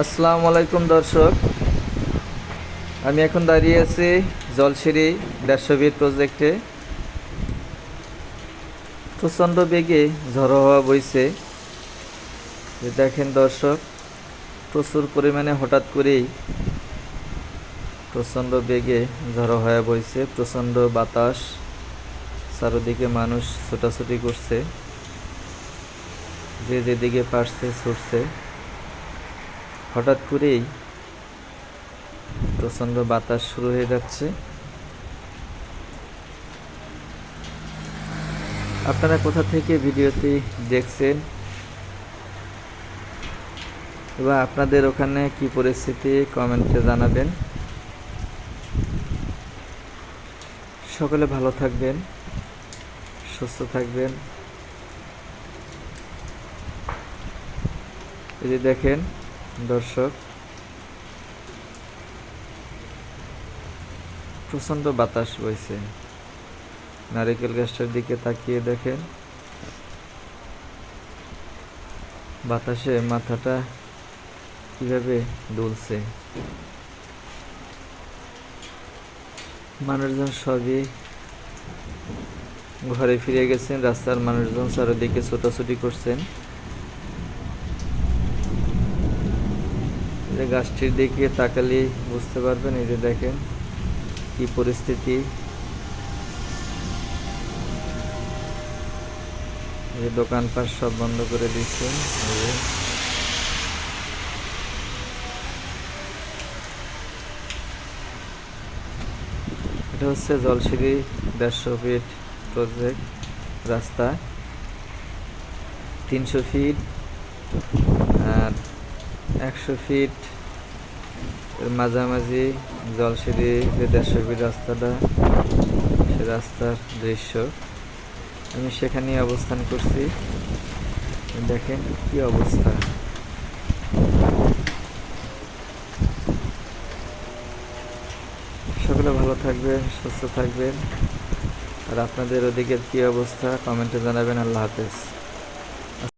আসসালামু আলাইকুম দর্শক, আমি এখন দাঁড়িয়ে আছি জলসিঁড়ি 150 ফিট প্রজেক্টে। প্রচণ্ড বেগে ঝড়ো হাওয়া বইছে। দেখেন দর্শক, প্রচুর পরিমাণে হঠাৎ করেই প্রচণ্ড বেগে ঝড়ো হাওয়া বইছে, প্রচণ্ড বাতাস, চারদিকে মানুষ ছোটাছুটি করছে, যে যেদিকে পারছে ছুটছে। হঠাৎ করেই প্রচণ্ড বাতাস শুরু হয়ে যাচ্ছে। আপনারা কোথা থেকে ভিডিওটি দেখছেন এবং আপনাদের ওখানে কি পরিস্থিতি কমেন্টে জানাবেন। সকলে ভালো থাকবেন, সুস্থ থাকবেন। এই যে দেখেন দর্শক, প্রচণ্ড বাতাস বইছে। নারিকেল গাছটার দিকে তাকিয়ে দেখেন, বাতাসে মাথাটা কিভাবে দুলছে। মানুষজন সবই ঘরে ফিরে গেছেন, রাস্তার মানুষজন চারিদিকে ছোটাছুটি করছেন। যে গাছটির দিকে তাকালে বুঝতে পারবেন, এই যে দেখেন কি পরিস্থিতি। এই দোকানপাট সব বন্ধ করে দিচ্ছে। এটা হচ্ছে জলসিঁড়ি 150 ফিট প্রজেক্ট রাস্তা, 300 ফিট আর 100 ফিট এর মাঝামাঝি জলসিঁড়ি যে 150 ফিট রাস্তাটা, সে রাস্তার দৃশ্য। আমি সেখানে অবস্থান করছি। দেখেন কি অবস্থা। সকলে ভালো থাকবেন, সুস্থ থাকবেন। আর আপনাদের ওদিকের কি অবস্থা কমেন্টে জানাবেন। আল্লাহ হাফেজ।